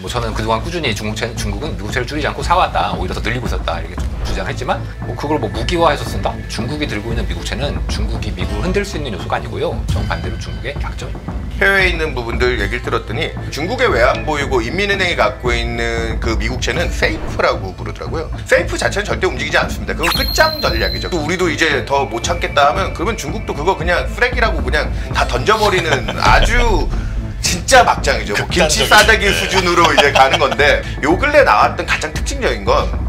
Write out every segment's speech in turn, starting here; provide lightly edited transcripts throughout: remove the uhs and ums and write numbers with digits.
뭐 저는 그동안 꾸준히 중국은 미국채를 줄이지 않고 사왔다, 오히려 더 늘리고 있었다 이렇게 좀 주장했지만 뭐 그걸 뭐 무기화해서 쓴다? 중국이 들고 있는 미국채는 중국이 미국을 흔들 수 있는 요소가 아니고요. 정반대로 중국의 약점입니다. 해외에 있는 부분들 얘기를 들었더니 중국의 외환보유고 인민은행이 갖고 있는 그 미국채는 세이프라고 부르더라고요. 세이프 자체는 절대 움직이지 않습니다. 그건 끝장 전략이죠. 또 우리도 이제 더 못 참겠다 하면 그러면 중국도 그거 그냥 쓰레기라고 그냥 다 던져버리는 아주 진짜 막장이죠. 뭐 김치 싸대기 수준으로 이제 가는 건데 요 근래 나왔던 가장 특징적인 건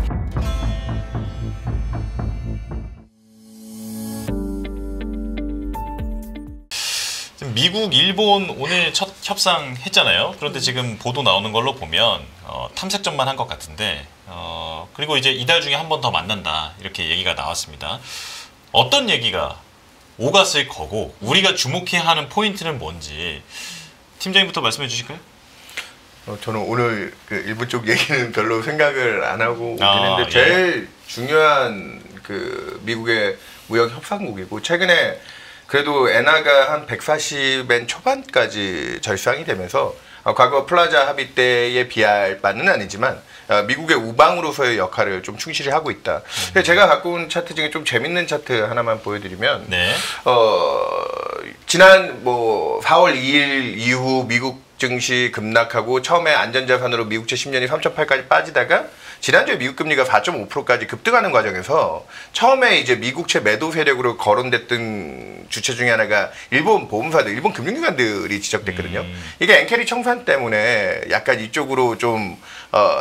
미국, 일본 오늘 첫 협상했잖아요. 그런데 지금 보도 나오는 걸로 보면 탐색전만 한 것 같은데 그리고 이제 이달 중에 한 번 더 만난다 이렇게 얘기가 나왔습니다. 어떤 얘기가 오갔을 거고 우리가 주목해야 하는 포인트는 뭔지 팀장님부터 말씀해 주실까요? 저는 오늘 그 일본 쪽 얘기는 별로 생각을 안 하고 오긴 했는데 제일 중요한 그 미국의 무역 협상국이고 최근에 그래도 엔화가 한 140엔 초반까지 절상이 되면서 과거 플라자 합의 때에 비할 바는 아니지만 미국의 우방으로서의 역할을 좀 충실히 하고 있다. 제가 갖고 온 차트 중에 좀 재밌는 차트 하나만 보여드리면 네. 지난 뭐 4월 2일 이후 미국 증시 급락하고 처음에 안전자산으로 미국채 10년이 3.8까지 빠지다가 지난주에 미국 금리가 4.5%까지 급등하는 과정에서 처음에 이제 미국채 매도 세력으로 거론됐던 주체 중에 하나가 일본 보험사들, 일본 금융기관들이 지적됐거든요. 이게 엔캐리 청산 때문에 약간 이쪽으로 좀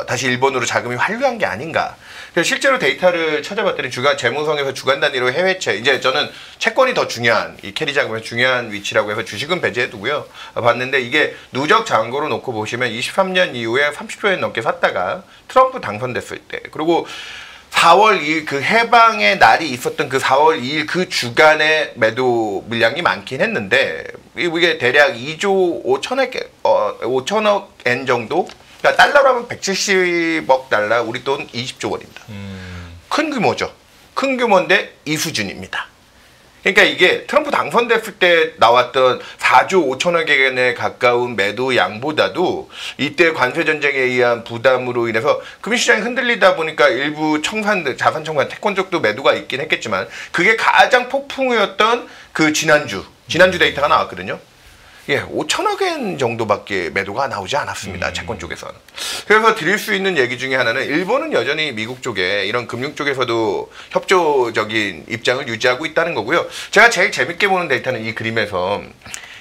다시 일본으로 자금이 환류한 게 아닌가. 그래서 실제로 데이터를 찾아봤더니 재무성에서 주간 단위로 해외채, 이제 저는 채권이 더 중요한, 이 캐리 자금의 중요한 위치라고 해서 주식은 배제해두고요. 봤는데 이게 누적 잔고로 놓고 보시면 23년 이후에 30조엔 넘게 샀다가 트럼프 당선됐을 때, 그리고 4월 2일 그 해방의 날이 있었던 그 4월 2일 그 주간의 매도 물량이 많긴 했는데 이게 대략 2조 5천억 엔 정도? 그러니까 달러로 하면 170억 달러, 우리 돈 20조 원입니다. 큰 규모죠. 큰 규모인데 이 수준입니다. 그러니까 이게 트럼프 당선됐을 때 나왔던 4조 5천억 엔에 가까운 매도 양보다도 이때 관세 전쟁에 의한 부담으로 인해서 금융시장이 흔들리다 보니까 일부 청산들, 자산 청산, 채권 쪽도 매도가 있긴 했겠지만 그게 가장 폭풍이었던 그 지난주 데이터가 나왔거든요. 예, 5천억 엔 정도밖에 매도가 나오지 않았습니다. 채권 쪽에서는. 그래서 드릴 수 있는 얘기 중에 하나는 일본은 여전히 미국 쪽에 이런 금융 쪽에서도 협조적인 입장을 유지하고 있다는 거고요. 제가 제일 재밌게 보는 데이터는 이 그림에서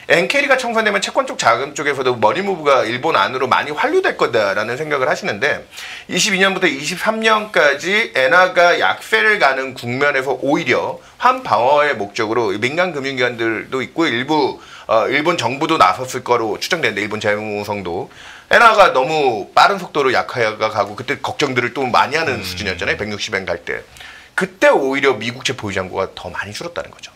엔캐리가 청산되면 채권 쪽 자금 쪽에서도 머니무브가 일본 안으로 많이 환류될 거다라는 생각을 하시는데 22년부터 23년까지 엔화가 약세를 가는 국면에서 오히려 환방어의 목적으로 민간 금융기관들도 있고 일부 일본 정부도 나섰을 거로 추정되는데 일본 재무성도 엔화가 너무 빠른 속도로 약화가 가고 그때 걱정들을 또 많이 하는 수준이었잖아요. 160엔 갈 때. 그때 오히려 미국채 보유 잔고가 더 많이 줄었다는 거죠.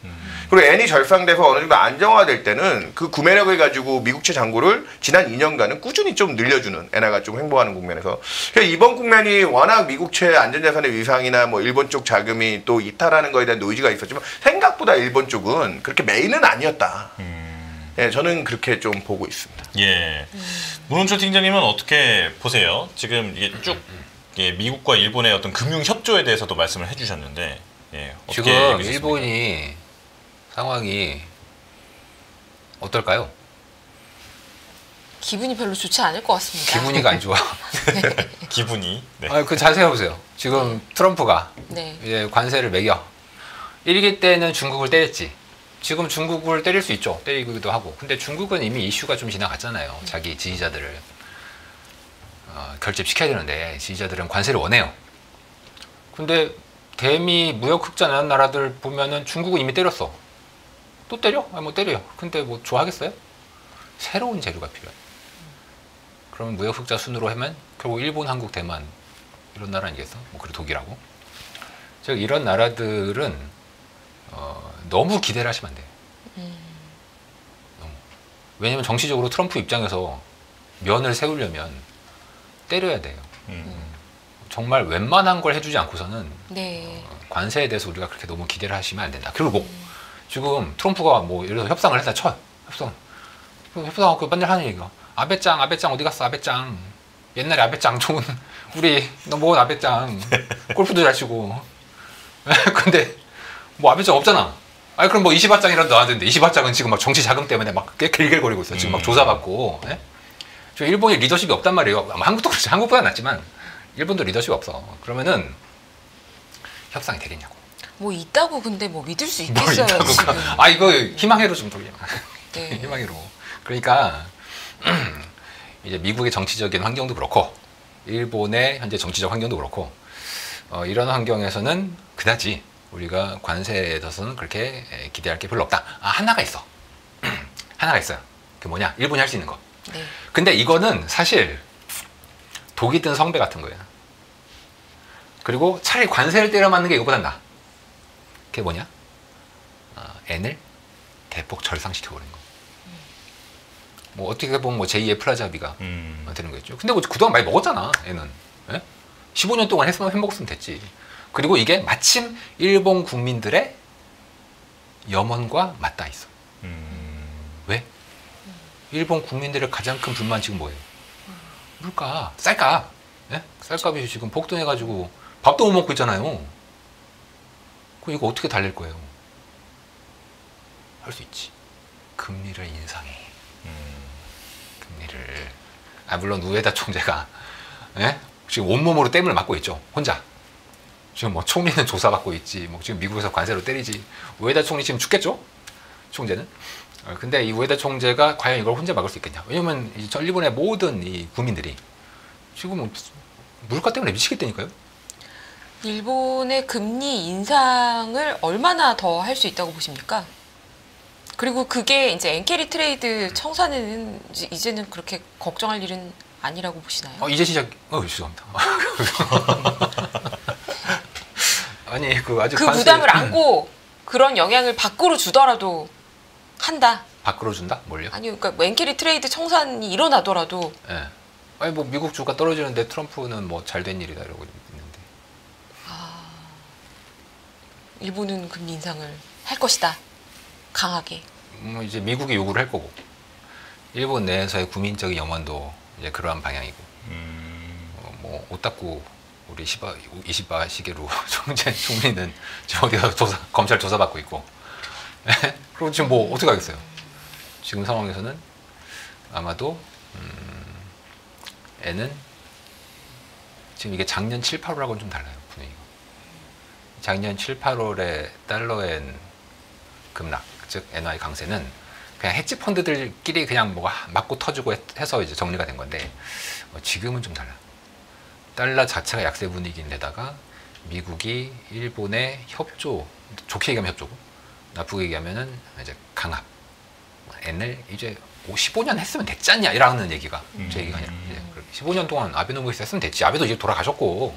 그리고 엔이 절상돼서 어느 정도 안정화될 때는 그 구매력을 가지고 미국채 잔고를 지난 2년간은 꾸준히 좀 늘려주는 엔화가 좀 횡보하는 국면에서 그러니까 이번 국면이 워낙 미국채 안전자산의 위상이나 뭐 일본 쪽 자금이 또 이탈하는 거에 대한 노이즈가 있었지만 생각보다 일본 쪽은 그렇게 메인은 아니었다. 예, 저는 그렇게 좀 보고 있습니다. 예, 문홍철 팀장님은 어떻게 보세요? 지금 이게 쭉 미국과 일본의 어떤 금융 협조에 대해서도 말씀을 해주셨는데 지금 일본이 상황이 어떨까요? 기분이 별로 좋지 않을 것 같습니다. 기분이가 안 좋아. 네. 기분이. 네. 그 자세히 해보세요. 지금 트럼프가 이제 관세를 매겨. 1기 때는 중국을 때렸지. 지금 중국을 때릴 수 있죠. 때리기도 하고. 근데 중국은 이미 이슈가 좀 지나갔잖아요. 자기 지지자들을 결집시켜야 되는데 지지자들은 관세를 원해요. 근데 대미 무역 흑자 나는 나라들 보면은 중국은 이미 때렸어. 또 때려? 뭐 때려요. 근데 뭐 좋아하겠어요? 새로운 재료가 필요해. 그러면 무역 흑자 순으로 하면 결국 일본, 한국, 대만 이런 나라 아니겠어? 뭐 그리고 독일하고. 즉 이런 나라들은 너무 기대를 하시면 안 돼요. 너무. 왜냐면 정치적으로 트럼프 입장에서 면을 세우려면 때려야 돼요. 정말 웬만한 걸 해주지 않고서는 관세에 대해서 우리가 그렇게 너무 기대를 하시면 안 된다. 그리고 지금 트럼프가 뭐 예를 들어서 협상을 했다 쳐. 협상하고 맨날 하는 얘기가 아베짱 어디 갔어 아베짱. 옛날에 아베짱 좋은 우리 넘버원 아베짱 골프도 잘 치고 근데 뭐 아베짱 없잖아. 아니 그럼 뭐 이시바짱이라도 나와야 되는데 이시바짱은 지금 막 정치 자금 때문에 막 길길거리고 있어. 지금 막 조사받고. 예? 저 일본이 리더십이 없단 말이에요. 아마 한국도 그렇지. 한국보다 낫지만 일본도 리더십이 없어. 그러면은 협상이 되겠냐고. 뭐 있다고 근데 뭐 믿을 수 뭐 있겠어요 있다고. 지금. 아 이거 희망회로 좀 돌려. 네. 희망회로. 그러니까 이제 미국의 정치적인 환경도 그렇고 일본의 현재 정치적 환경도 그렇고 이런 환경에서는 그다지 우리가 관세에 대해서는 그렇게 기대할 게 별로 없다. 아 하나가 있어. 하나가 있어요. 그게 뭐냐? 일본이 할 수 있는 거. 네. 근데 이거는 사실 독이 든 성배 같은 거예요. 그리고 차라리 관세를 때려 맞는 게 이거보단 나아. 그게 뭐냐? N을 대폭 절상시켜버리는 거. 뭐 어떻게 보면 뭐 제2의 플라자비가 되는 거겠죠. 근데 뭐 그동안 많이 먹었잖아, N은. 예? 15년 동안 해먹었으면 됐지. 그리고 이게 마침 일본 국민들의 염원과 맞닿아 있어. 왜? 일본 국민들의 가장 큰 불만 지금 뭐예요? 물가, 쌀값. 예? 쌀값이 지금 폭등해가지고 밥도 못 먹고 있잖아요. 그럼 이거 어떻게 달랠 거예요? 할 수 있지. 금리를 인상해. 금리를. 물론 우에다 총재가 예? 지금 온몸으로 땜을 맞고 있죠. 혼자. 지금 뭐 총리는 조사받고 있지. 뭐 지금 미국에서 관세로 때리지. 우에다 총리 지금 죽겠죠? 총재는. 근데 이 우에다 총재가 과연 이걸 혼자 막을 수 있겠냐? 왜냐면 일본의 모든 이 국민들이 지금 물가 때문에 미치겠다니까요. 일본의 금리 인상을 얼마나 더 할 수 있다고 보십니까? 그리고 그게 이제 엔캐리 트레이드 청산에는 이제는 그렇게 걱정할 일은 아니라고 보시나요? 이제 시작. 죄송합니다. 아니 그 아직 그 관세- 부담을 안고 그런 영향을 밖으로 주더라도 한다. 밖으로 준다? 뭘요? 아니 그러니까 뭐 엔캐리 트레이드 청산이 일어나더라도 예. 아니 뭐 미국 주가 떨어지는데 트럼프는 뭐 잘된 일이다 이러고 있는데. 일본은 금리 인상을 할 것이다. 강하게. 이제 미국이 요구를 할 거고 일본 내에서의 국민적인 염원도 이제 그러한 방향이고 뭐 오타쿠 우리 이시바 시게루 총리는 지금 어디가 검찰 조사받고 있고 그리고 지금 뭐 어떻게 하겠어요? 지금 상황에서는 아마도 N은 지금 이게 작년 7, 8월하고는 좀 달라요 분위기가. 작년 7, 8월에 달러엔 급락 즉 NY 강세는 그냥 헤지 펀드들끼리 그냥 뭐가 맞고 터지고 해서 이제 정리가 된 건데 지금은 좀 달라. 달러 자체가 약세 분위기인데다가 미국이 일본의 협조, 좋게 얘기하면 협조고 나쁘게 얘기하면은 이제 강압. N을 이제 15년 했으면 됐지 않냐 이라는 얘기가 제 얘기가 아니라 15년 동안 아베노미크스 했으면 됐지. 아베도 이제 돌아가셨고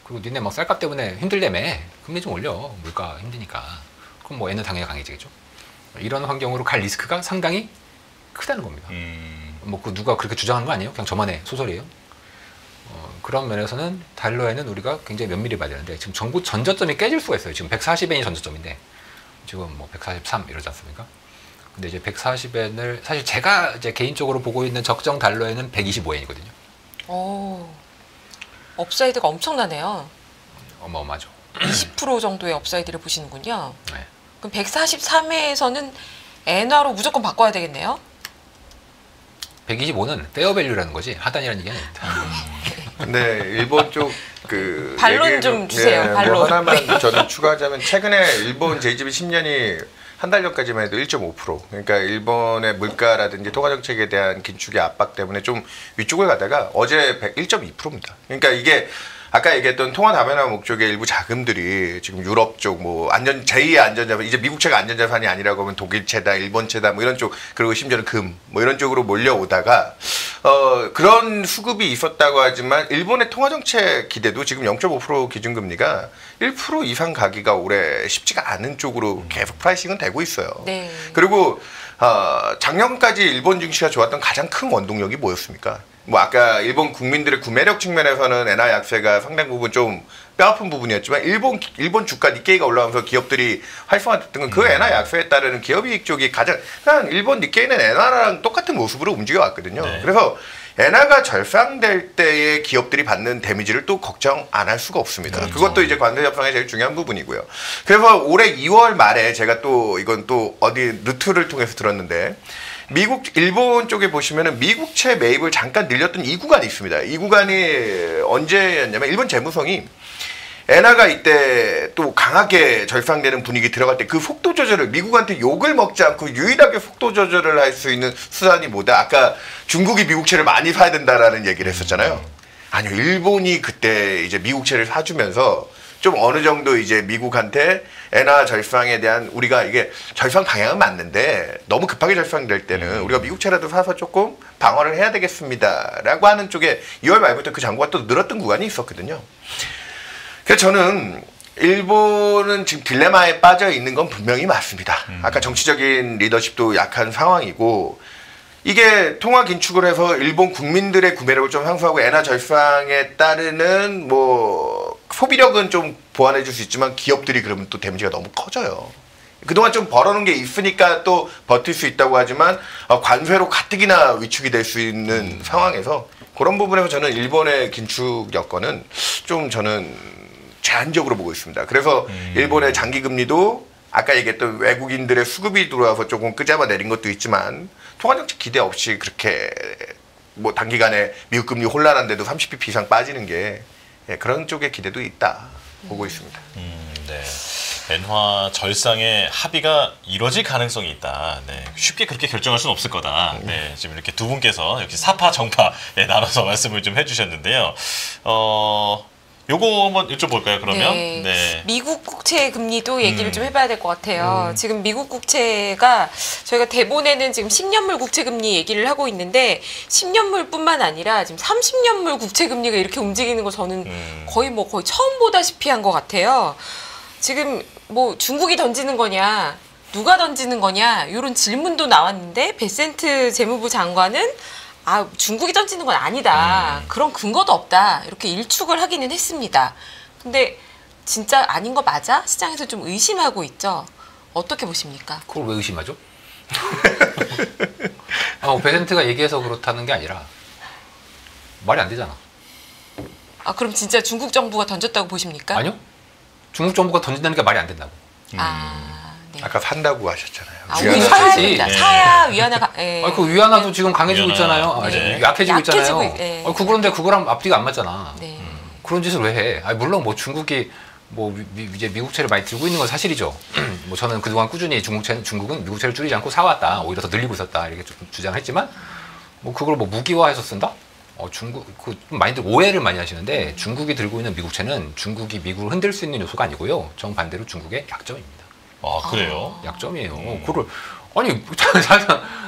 그리고 니네 막 쌀값 때문에 힘들다며 금리 좀 올려. 물가 힘드니까. 그럼 뭐 N은 당연히 강해지겠죠. 이런 환경으로 갈 리스크가 상당히 크다는 겁니다. 뭐 그 누가 그렇게 주장하는 거 아니에요? 그냥 저만의 소설이에요. 그런 면에서는 달러에는 우리가 굉장히 면밀히 봐야 되는데 지금 정부 전저점이 깨질 수가 있어요. 지금 140엔이 전저점인데 지금 뭐 143 이러지 않습니까? 근데 이제 140엔을 사실 제가 이제 개인적으로 보고 있는 적정 달러에는 125엔이거든요. 오, 업사이드가 엄청나네요. 어마어마하죠. 20% 정도의 업사이드를 보시는군요. 네. 그럼 143회에서는 엔화로 무조건 바꿔야 되겠네요. 125는 페어밸류라는 거지 하단이라는 얘기는 아닙니다. 근데 일본 쪽 그 반론 좀 주세요, 반론. 뭐 하나만 저는 추가하자면 최근에 일본 JGB 10년이 한 달 전까지만 해도 1.5%. 그러니까 일본의 물가라든지 통화 정책에 대한 긴축의 압박 때문에 좀 위쪽을 가다가 어제 1.2%입니다. 그러니까 이게 아까 얘기했던 통화 다변화 목적의 일부 자금들이 지금 유럽 쪽 뭐 제2의 안전자산 이제 미국채가 안전자산이 아니라고 하면 독일채다 일본채다 뭐 이런 쪽 그리고 심지어는 금 뭐 이런 쪽으로 몰려오다가 그런 수급이 있었다고 하지만 일본의 통화 정책 기대도 지금 0.5% 기준금리가 1% 이상 가기가 올해 쉽지가 않은 쪽으로 계속 프라이싱은 되고 있어요. 네. 그리고 작년까지 일본 증시가 좋았던 가장 큰 원동력이 뭐였습니까? 뭐 아까 일본 국민들의 구매력 측면에서는 엔화 약세가 상당 부분 좀 뼈아픈 부분이었지만 일본 주가 니케이가 올라오면서 기업들이 활성화됐던 건 그 엔화 약세에 따르는 기업이익 쪽이 가장 그냥 일본 니케이는 엔화랑 똑같은 모습으로 움직여 왔거든요. 네. 그래서 엔화가 절상될 때의 기업들이 받는 데미지를 또 걱정 안 할 수가 없습니다. 그렇죠. 그것도 이제 관세 협상의 제일 중요한 부분이고요. 그래서 올해 2월 말에 제가 또 이건 또 어디 루트를 통해서 들었는데 미국, 일본 쪽에 보시면은 미국채 매입을 잠깐 늘렸던 이 구간이 있습니다. 이 구간이 언제였냐면 일본 재무성이 엔화가 이때 또 강하게 절상되는 분위기 들어갈 때 그 속도 조절을 미국한테 욕을 먹지 않고 유일하게 속도 조절을 할 수 있는 수단이 뭐다? 아까 중국이 미국채를 많이 사야 된다라는 얘기를 했었잖아요. 아니요, 일본이 그때 이제 미국채를 사주면서 좀 어느 정도 이제 미국한테 엔화 절상에 대한 우리가 이게 절상 방향은 맞는데 너무 급하게 절상될 때는 우리가 미국채라도 사서 조금 방어를 해야 되겠습니다라고 하는 쪽에 2월 말부터 그 잔고가 또 늘었던 구간이 있었거든요. 그래서 저는 일본은 지금 딜레마에 빠져 있는 건 분명히 맞습니다. 아까 정치적인 리더십도 약한 상황이고 이게 통화 긴축을 해서 일본 국민들의 구매력을 좀 상승하고 엔화 절상에 따르는 뭐 소비력은 좀 보완해 줄 수 있지만 기업들이 그러면 또 데미지가 너무 커져요. 그동안 좀 벌어놓은 게 있으니까 또 버틸 수 있다고 하지만 관세로 가뜩이나 위축이 될 수 있는 상황에서 그런 부분에서 저는 일본의 긴축 여건은 좀 저는 제한적으로 보고 있습니다. 그래서 일본의 장기금리도 아까 얘기했던 외국인들의 수급이 들어와서 조금 끄잡아 내린 것도 있지만 통화정책 기대 없이 그렇게 뭐 단기간에 미국 금리 혼란한데도 30bp 이상 빠지는 게 그런 쪽의 기대도 있다 보고 있습니다. 네. 엔화 절상의 합의가 이뤄질 가능성이 있다. 네. 쉽게 그렇게 결정할 수는 없을 거다. 네. 지금 이렇게 두 분께서 역시 사파 정파 나눠서 말씀을 좀 해주셨는데요. 요거 한번 여쭤볼까요, 그러면? 네. 네. 미국 국채 금리도 얘기를 좀 해봐야 될 것 같아요. 지금 미국 국채가 저희가 대본에는 지금 10년물 국채 금리 얘기를 하고 있는데 10년물뿐만 아니라 지금 30년물 국채 금리가 이렇게 움직이는 거 저는 거의 처음 보다시피 한 것 같아요. 지금 뭐 중국이 던지는 거냐, 누가 던지는 거냐 이런 질문도 나왔는데 베센트 재무부 장관은 중국이 던지는 건 아니다. 그런 근거도 없다. 이렇게 일축을 하기는 했습니다. 근데 진짜 아닌 거 맞아? 시장에서 좀 의심하고 있죠. 어떻게 보십니까? 그걸 왜 의심하죠? 베센트가 얘기해서 그렇다는 게 아니라 말이 안 되잖아. 그럼 진짜 중국 정부가 던졌다고 보십니까? 아니요. 중국 정부가 던진다는 게 말이 안 된다고. 네. 아까 산다고 하셨잖아요. 오히려 위안화 사야 사야지. 됩니다. 네. 사야 위안화 그 위안화도 지금 강해지고 위안화, 있잖아요. 네. 약해지고 있잖아요. 네. 그런데 그거랑 앞뒤가 안 맞잖아. 네. 그런 짓을 왜 해? 물론 뭐 중국이 뭐 이제 미국채를 많이 들고 있는 건 사실이죠. 뭐 저는 그동안 꾸준히 중국은 미국채를 줄이지 않고 사왔다. 오히려 더 늘리고 있었다. 이렇게 좀 주장했지만 뭐 그걸 뭐 무기화해서 쓴다? 중국 많이들 오해를 많이 하시는데 중국이 들고 있는 미국채는 중국이 미국을 흔들 수 있는 요소가 아니고요. 정반대로 중국의 약점입니다. 그래요? 약점이에요. 그걸 아니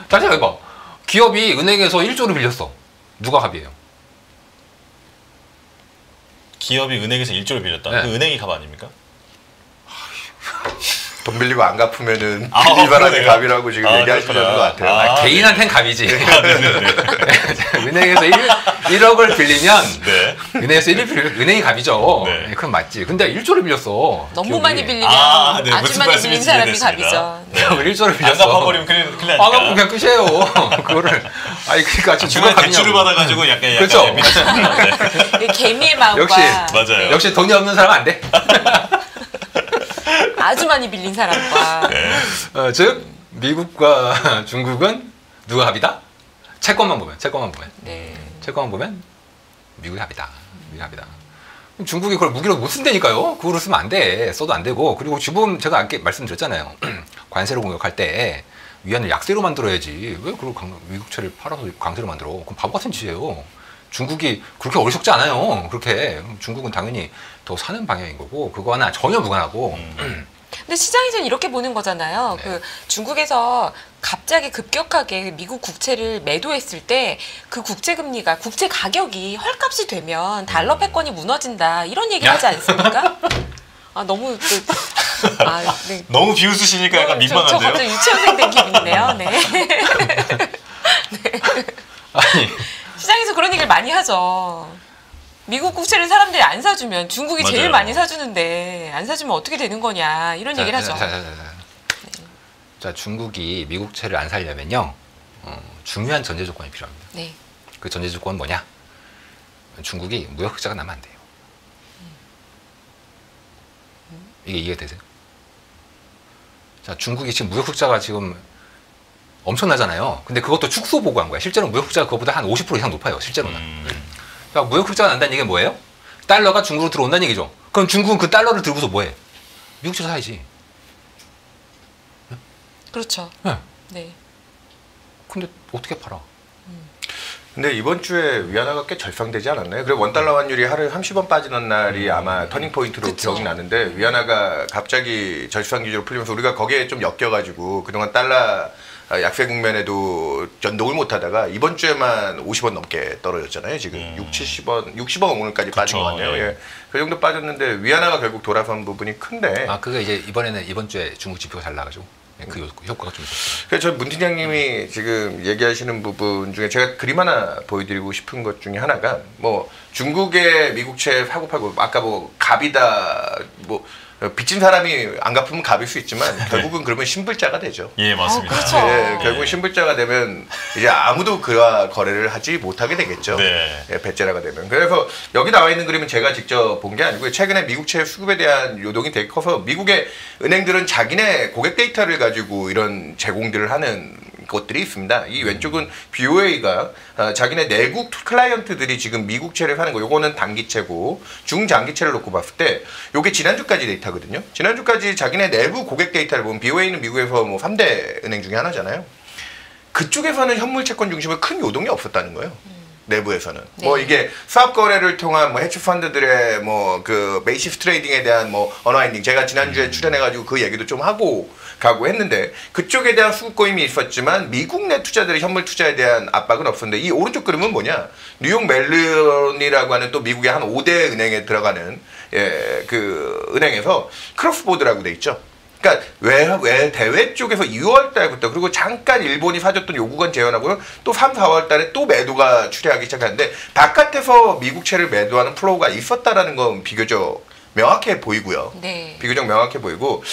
다시 해봐. 기업이 은행에서 1조를 빌렸어. 누가 갑이에요? 기업이 은행에서 1조를 빌렸다. 네. 그 은행이 갑 아닙니까? 돈 빌리고 안 갚으면은 아, 일반하게 그러네요. 갑이라고 지금 얘기하시는 것 같아요. 개인한테는 갑이지. 네네네. 은행에서 1억을 빌리면 네. 은행에서 1을 빌리면 은행이 갑이죠. 네. 그건 맞지. 근데 1조를 빌렸어. 너무 기업이. 많이 빌리면 네. 아주 무슨 많이 빌린 말씀인지 사람이 이해됐습니다. 갑이죠. 네. 1조를 안 빌렸어. 갚아버리면 큰일 안 갚고 나니까. 그냥 끝이에요. 그거를. 그러니까 중간에 대출을 받아가지고 약간 그렇죠. 예민하십니다. 네. 이게 개미의 마음과 역시. 맞아요. 역시 돈이 없는 사람은 안 돼. 아주 많이 빌린 사람과 즉 미국과 중국은 누가 합이다? 채권만 보면 네. 미국이 합이다. 중국이 그걸 무기로 못 쓴다니까요. 그거를 쓰면 안 돼. 써도 안 되고. 그리고 지금 제가 아까 말씀드렸잖아요. 관세로 공격할 때 위안을 약세로 만들어야지. 왜 그걸 미국채를 팔아서 강세로 만들어? 그럼 바보 같은 짓이에요. 중국이 그렇게 어리석지 않아요. 그렇게. 중국은 당연히 더 사는 방향인 거고 그거는 전혀 무관하고 근데 시장에서는 이렇게 보는 거잖아요. 네. 그 중국에서 갑자기 급격하게 미국 국채를 매도했을 때 그 국채 금리가 국채 가격이 헐값이 되면 달러 패권이 무너진다 이런 얘기 하지 않습니까? 너무 네. 너무 비웃으시니까 약간 저 민망한데요? 갑자기 유치원생 된 기분이네요. 네. 아니 시장에서 그런 얘기를 많이 하죠. 미국 국채를 사람들이 안 사주면 중국이 제일 맞아요. 많이 사주는데 안 사주면 어떻게 되는 거냐 이런 얘기를 하죠. 자, 중국이 미국채를 안 살려면요 중요한 전제 조건이 필요합니다. 네. 그 전제 조건은 뭐냐? 중국이 무역 흑자가 나면 안 돼요. 이게 이해되세요? 자, 중국이 지금 무역 흑자가 지금 엄청나잖아요. 근데 그것도 축소 보고한 거야. 실제로 무역 흑자가 그거보다 한 50% 이상 높아요. 실제로는. 그러니까 무역 흑자가 난다는 얘기는 뭐예요? 달러가 중국으로 들어온다는 얘기죠. 그럼 중국은 그 달러를 들고서 뭐해? 미국 차 사야지. 그렇죠. 네. 네. 근데 어떻게 팔아? 근데 이번 주에 위안화가 꽤 절상되지 않았나요? 그리고 원달러 환율이 하루에 30원 빠지는 날이 아마 터닝 포인트로 그쵸. 기억이 나는데 위안화가 갑자기 절상 기조로 풀리면서 우리가 거기에 좀 엮여가지고 그동안 달러 약세 국면에도 연동을 못하다가 이번 주에만 50원 넘게 떨어졌잖아요. 지금 60원 오늘까지 빠진 것 같네요. 예. 예. 그 정도 빠졌는데 위안화가 결국 돌아선 부분이 큰데. 아, 그게 이제 이번 주에 중국 지표가 잘 나가지고 그 효과가 좀 있었어요. 그래서 문 팀장님이 지금 얘기하시는 부분 중에 제가 그림 하나 보여드리고 싶은 것 중에 하나가 뭐 중국의 미국채 사고 팔고 아까 뭐 갑이다 뭐 빚진 사람이 안 갚으면 갑일 수 있지만 결국은 그러면 신불자가 되죠. 예, 맞습니다. 그렇죠. 예, 결국은 신불자가 되면 이제 아무도 그와 거래를 하지 못하게 되겠죠. 네. 예, 배째라가 되면. 그래서 여기 나와 있는 그림은 제가 직접 본 게 아니고요. 최근에 미국채 수급에 대한 요동이 되게 커서 미국의 은행들은 자기네 고객 데이터를 가지고 이런 제공들을 하는 것들이 있습니다. 이 왼쪽은 BOA가 자기네 내국 클라이언트들이 지금 미국채를 사는 거, 요거는 단기채고 중장기채를 놓고 봤을 때 요게 지난주까지 데이터거든요. 지난주까지 자기네 내부 고객 데이터를 보면 BOA는 미국에서 뭐 3대 은행 중에 하나잖아요. 그쪽에서는 현물 채권 중심으로 큰 요동이 없었다는 거예요. 내부에서는. 네. 뭐 이게 수합 거래를 통한 뭐 헤지 펀드들의 뭐 그 베이시스 트레이딩에 대한 뭐 언와인딩 제가 지난주에 출연해가지고 그 얘기도 좀 하고 가고 했는데 그쪽에 대한 수급 고임이 있었지만 미국 내 투자들의 현물 투자에 대한 압박은 없었는데 이 오른쪽 그림은 뭐냐? 뉴욕 멜론이라고 하는 또 미국의 한 5대 은행에 들어가는 그 은행에서 크로스보드라고 돼 있죠. 그러니까 왜 대외 쪽에서 2월 달부터 그리고 잠깐 일본이 사줬던 요구권 재현하고요. 또 3, 4월 달에 또 매도가 출회하기 시작하는데 바깥에서 미국채를 매도하는 플로우가 있었다라는 건 비교적 명확해 보이고요. 네. 비교적 명확해 보이고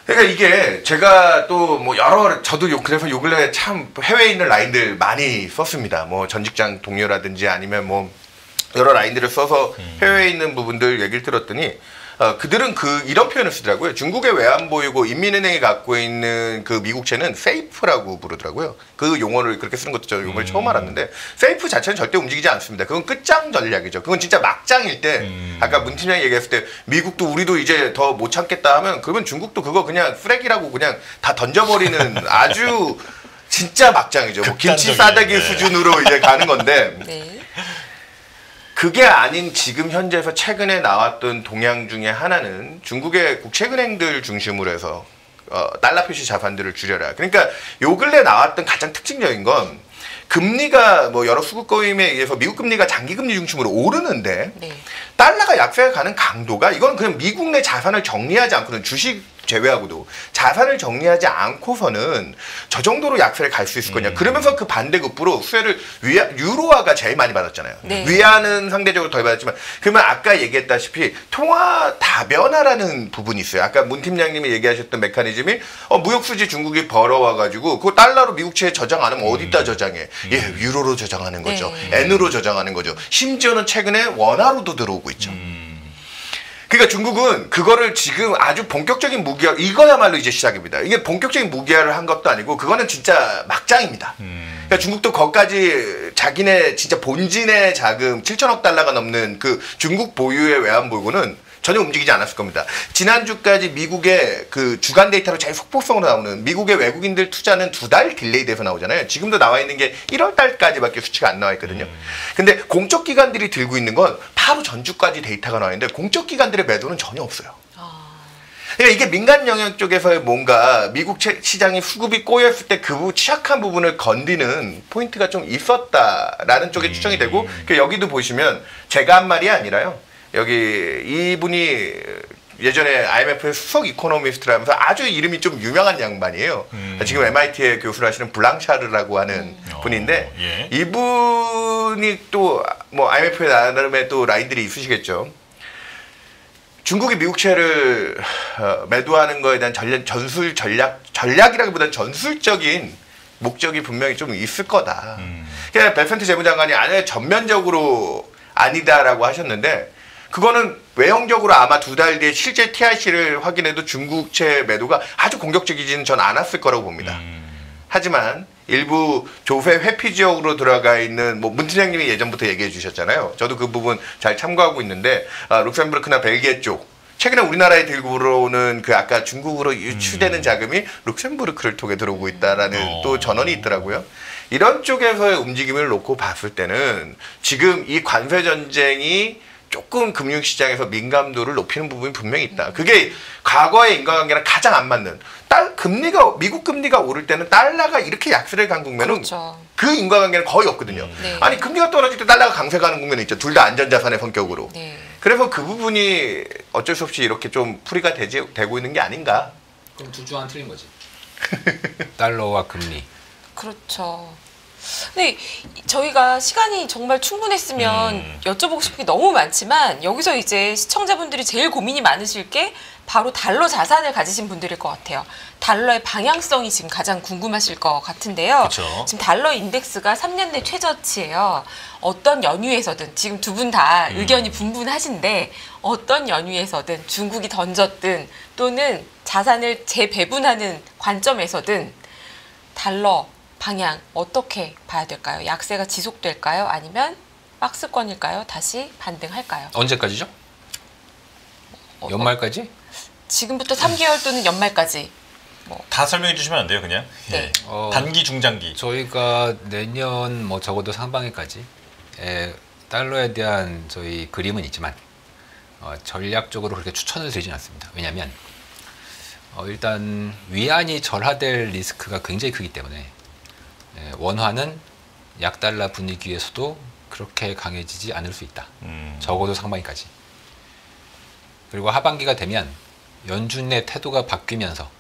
그러니까 이게 제가 또 뭐 저도 그래서 요 근래에 참 해외에 있는 라인들 많이 썼습니다. 뭐 전 직장 동료라든지 아니면 뭐 여러 라인들을 써서 해외에 있는 부분들 얘기를 들었더니 그들은 이런 표현을 쓰더라고요. 중국의 외환보유고 인민은행이 갖고 있는 그 미국채는 세이프라고 부르더라고요. 그 용어를 그렇게 쓰는 것도 저 용어를 처음 알았는데 세이프 자체는 절대 움직이지 않습니다. 그건 끝장 전략이죠. 그건 진짜 막장일 때 아까 문 팀장이 얘기했을 때 미국도 우리도 이제 더 못 참겠다 하면 그러면 중국도 그거 그냥 쓰레기라고 그냥 다 던져버리는 아주 진짜 막장이죠. 뭐 김치 싸대기 네. 수준으로 이제 가는 건데 네. 그게 아닌 지금 현재에서 최근에 나왔던 동향 중에 하나는 중국의 국채은행들 중심으로 해서 달러 표시 자산들을 줄여라. 그러니까 요 근래 나왔던 가장 특징적인 건 금리가 뭐 여러 수급 고임에 의해서 미국 금리가 장기 금리 중심으로 오르는데 네. 달러가 약세가 가는 강도가 이건 그냥 미국 내 자산을 정리하지 않고는 주식 제외하고도 자산을 정리하지 않고서는 저 정도로 약세를 갈 수 있을 거냐. 그러면서 그 반대급부로 수혜를 유로화가 제일 많이 받았잖아요. 네. 위안은 상대적으로 덜 받았지만 그러면 아까 얘기했다시피 통화 다변화라는 부분이 있어요. 아까 문 팀장님이 얘기하셨던 메커니즘이 무역수지 중국이 벌어와가지고 그 달러로 미국채에 저장 안 하면 어디다 저장해? 예, 유로로 저장하는 거죠. 네. N으로 저장하는 거죠. 심지어는 최근에 원화로도 들어오고 있죠. 그러니까 중국은 그거를 지금 아주 본격적인 무기화 이거야말로 이제 시작입니다. 이게 본격적인 무기화를 한 것도 아니고 그거는 진짜 막장입니다. 그러니까 중국도 거기까지 자기네 진짜 본진의 자금 7천억 달러가 넘는 그 중국 보유의 외환보유고는 전혀 움직이지 않았을 겁니다. 지난주까지 미국의 그 주간 데이터로 제일 속보성으로 나오는 미국의 외국인들 투자는 2달 딜레이 돼서 나오잖아요. 지금도 나와 있는 게 1월 달까지밖에 수치가 안 나와 있거든요. 근데 공적 기관들이 들고 있는 건 바로 전주까지 데이터가 나와 있는데 공적 기관들의 매도는 전혀 없어요. 그러니까 이게 민간 영역 쪽에서의 뭔가 미국 시장이 수급이 꼬였을 때 그 취약한 부분을 건드는 포인트가 좀 있었다라는 쪽에 추정이 되고 여기도 보시면 제가 한 말이 아니라요. 여기 이분이 예전에 IMF의 수석 이코노미스트라면서 아주 이름이 좀 유명한 양반이에요. 지금 MIT에 교수를 하시는 블랑샤르라고 하는 분인데 예. 이분이 또 뭐 IMF의 나름의 또 라인들이 있으시겠죠. 중국이 미국채를 매도하는 거에 대한 전략이라기보다는 전술적인 목적이 분명히 좀 있을 거다. 그냥 베센트 재무장관이 아예 전면적으로 아니다라고 하셨는데 그거는 외형적으로 아마 2달 뒤에 실제 TIC를 확인해도 중국채 매도가 아주 공격적이지는 전 않았을 거라고 봅니다. 하지만 일부 조세 회피 지역으로 들어가 있는 뭐 문 팀장님이 예전부터 얘기해 주셨잖아요. 저도 그 부분 잘 참고하고 있는데 룩셈부르크나 벨기에 쪽 최근에 우리나라에 들고 들어오는 그 아까 중국으로 유출되는 자금이 룩셈부르크를 통해 들어오고 있다라는 또 전언이 있더라고요. 이런 쪽에서의 움직임을 놓고 봤을 때는 지금 이 관세 전쟁이 조금 금융시장에서 민감도를 높이는 부분이 분명히 있다. 그게 과거의 인과관계랑 가장 안 맞는. 미국 금리가 오를 때는 달러가 이렇게 약세를 간 국면은 그렇죠. 그 인과관계는 거의 없거든요. 네. 아니 금리가 떨어질 때 달러가 강세가는 국면이 있죠. 둘 다 안전자산의 성격으로. 네. 그래서 그 부분이 어쩔 수 없이 이렇게 좀 풀이가 되고 있는 게 아닌가. 그럼 두 주안 틀린 거지. 달러와 금리. 그렇죠. 근데 저희가 시간이 정말 충분했으면 여쭤보고 싶은 게 너무 많지만 여기서 이제 시청자분들이 제일 고민이 많으실 게 바로 달러 자산을 가지신 분들일 것 같아요. 달러의 방향성이 지금 가장 궁금하실 것 같은데요. 그쵸. 지금 달러 인덱스가 3년 내 최저치예요. 어떤 연유에서든 지금 두 분 다 의견이 분분하신데 어떤 연유에서든 중국이 던졌든 또는 자산을 재배분하는 관점에서든 달러 방향 어떻게 봐야 될까요? 약세가 지속될까요? 아니면 박스권일까요? 다시 반등할까요? 언제까지죠? 연말까지? 지금부터 3개월 또는 연말까지. 다 설명해 주시면 안 돼요, 그냥? 네. 단기, 중장기. 저희가 내년 뭐 적어도 상반기까지 달러에 대한 저희 그림은 있지만 전략적으로 그렇게 추천을 드리진 않습니다. 왜냐하면 일단 위안이 절하될 리스크가 굉장히 크기 때문에 원화는 약달러 분위기에서도 그렇게 강해지지 않을 수 있다. 적어도 상반기까지. 그리고 하반기가 되면 연준의 태도가 바뀌면서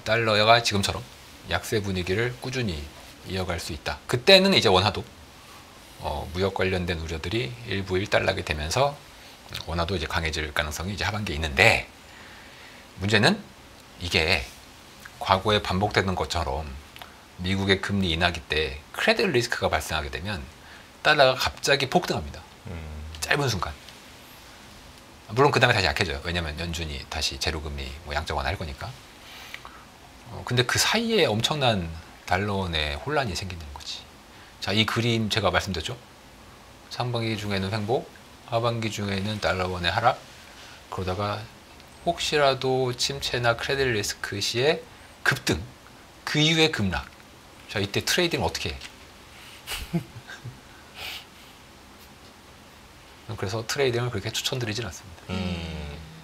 달러가 지금처럼 약세 분위기를 꾸준히 이어갈 수 있다. 그때는 이제 원화도 무역 관련된 우려들이 일부 일단락이 되면서 원화도 이제 강해질 가능성이 이제 하반기에 있는데 문제는 이게 과거에 반복되는 것처럼 미국의 금리 인하기 때 크레딧 리스크가 발생하게 되면 달러가 갑자기 폭등합니다. 짧은 순간. 물론 그 다음에 다시 약해져요. 왜냐하면 연준이 다시 제로금리 양적 완화할 거니까. 근데 그 사이에 엄청난 달러원의 혼란이 생기는 거지. 자, 이 그림 제가 말씀드렸죠. 상반기 중에는 횡보, 하반기 중에는 달러원의 하락. 그러다가 혹시라도 침체나 크레딧 리스크 시에 급등, 그 이후에 급락. 자, 이때 트레이딩을 어떻게 해? 그래서 트레이딩을 그렇게 추천드리진 않습니다.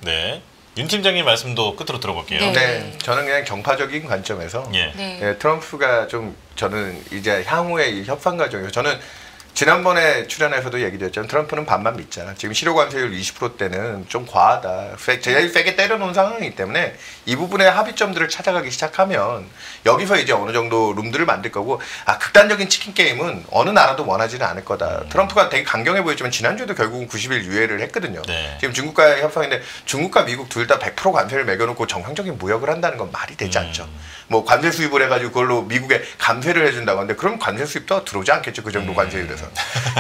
네. 윤 팀장님 말씀도 끝으로 들어볼게요. 네. 네, 저는 그냥 정파적인 관점에서 예. 네. 트럼프가 좀 저는 이제 향후의 이 협상 과정에서 저는 지난번에 출연해서도 얘기드렸지만 트럼프는 반만 믿자. 지금 실효 관세율 20%대는 좀 과하다. 제일 세게 때려놓은 상황이기 때문에 이 부분의 합의점들을 찾아가기 시작하면 여기서 이제 어느 정도 룸들을 만들 거고 극단적인 치킨 게임은 어느 나라도 원하지는 않을 거다. 트럼프가 되게 강경해 보였지만 지난주에도 결국은 90일 유예를 했거든요. 네. 지금 중국과의 협상인데 중국과 미국 둘 다 100% 관세를 매겨놓고 정상적인 무역을 한다는 건 말이 되지 않죠. 뭐 관세 수입을 해가지고 그걸로 미국에 감세를 해준다고 하는데 그럼 관세 수입도 들어오지 않겠죠. 그 정도 관세율에서.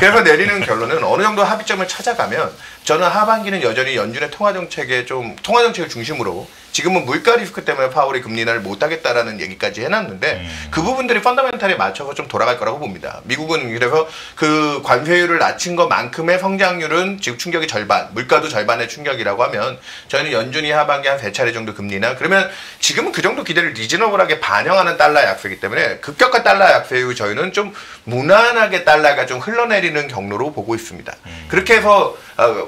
그래서 내리는 결론은 어느 정도 합의점을 찾아가면 저는 하반기는 여전히 연준의 통화정책을 중심으로 지금은 물가 리스크 때문에 파월이 금리 인하를 못하겠다라는 얘기까지 해놨는데 그 부분들이 펀더멘탈에 맞춰서 좀 돌아갈 거라고 봅니다. 미국은 그래서 그 관세율을 낮춘 것만큼의 성장률은 지금 충격이 절반, 물가도 절반의 충격이라고 하면 저희는 연준이 하반기 한 3차례 정도 금리 인하 그러면 지금은 그 정도 기대를 리즈너블하게 반영하는 달러 약세이기 때문에 급격한 달러 약세 이후 저희는 좀 무난하게 달러가 좀 흘러내리는 경로로 보고 있습니다. 그렇게 해서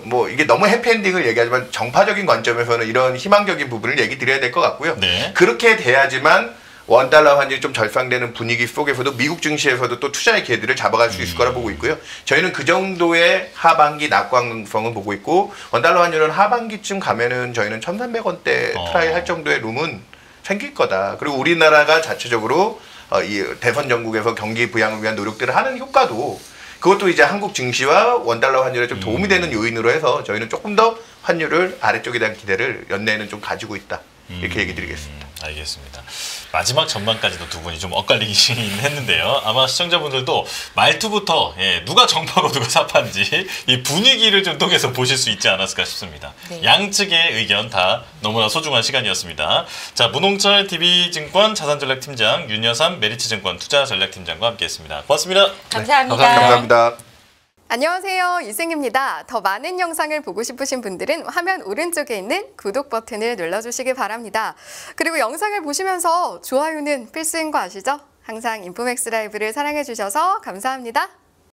뭐 이게 너무 해피엔딩을 얘기하지만 정파적인 관점에서는 이런 희망적인 부분을 얘기 드려야 될 것 같고요. 네. 그렇게 돼야지만 원달러 환율이 좀 절상되는 분위기 속에서도 미국 증시에서도 또 투자의 기회들을 잡아갈 수 있을 거라 보고 있고요. 저희는 그 정도의 하반기 낙관성을 보고 있고 원달러 환율은 하반기쯤 가면은 저희는 1,300원대 트라이 할 정도의 룸은 생길 거다. 그리고 우리나라가 자체적으로 이 대선 전국에서 경기 부양을 위한 노력들을 하는 효과도 그것도 이제 한국 증시와 원달러 환율에 좀 도움이 되는 요인으로 해서 저희는 조금 더 환율을 아래쪽에 대한 기대를 연내에는 좀 가지고 있다. 이렇게 얘기 드리겠습니다. 알겠습니다. 마지막 전반까지도 두 분이 좀 엇갈리긴 했는데요. 아마 시청자분들도 말투부터 누가 정파고 누가 사파인지 이 분위기를 좀 통해서 보실 수 있지 않았을까 싶습니다. 네. 양측의 의견 다 너무나 소중한 시간이었습니다. 자, 문홍철 DB증권 자산전략팀장, 윤여삼 메리츠증권 투자전략팀장과 함께했습니다. 고맙습니다. 감사합니다. 감사합니다. 안녕하세요. 이승입니다. 더 많은 영상을 보고 싶으신 분들은 화면 오른쪽에 있는 구독 버튼을 눌러주시기 바랍니다. 그리고 영상을 보시면서 좋아요는 필수인 거 아시죠? 항상 인포맥스 라이브를 사랑해주셔서 감사합니다.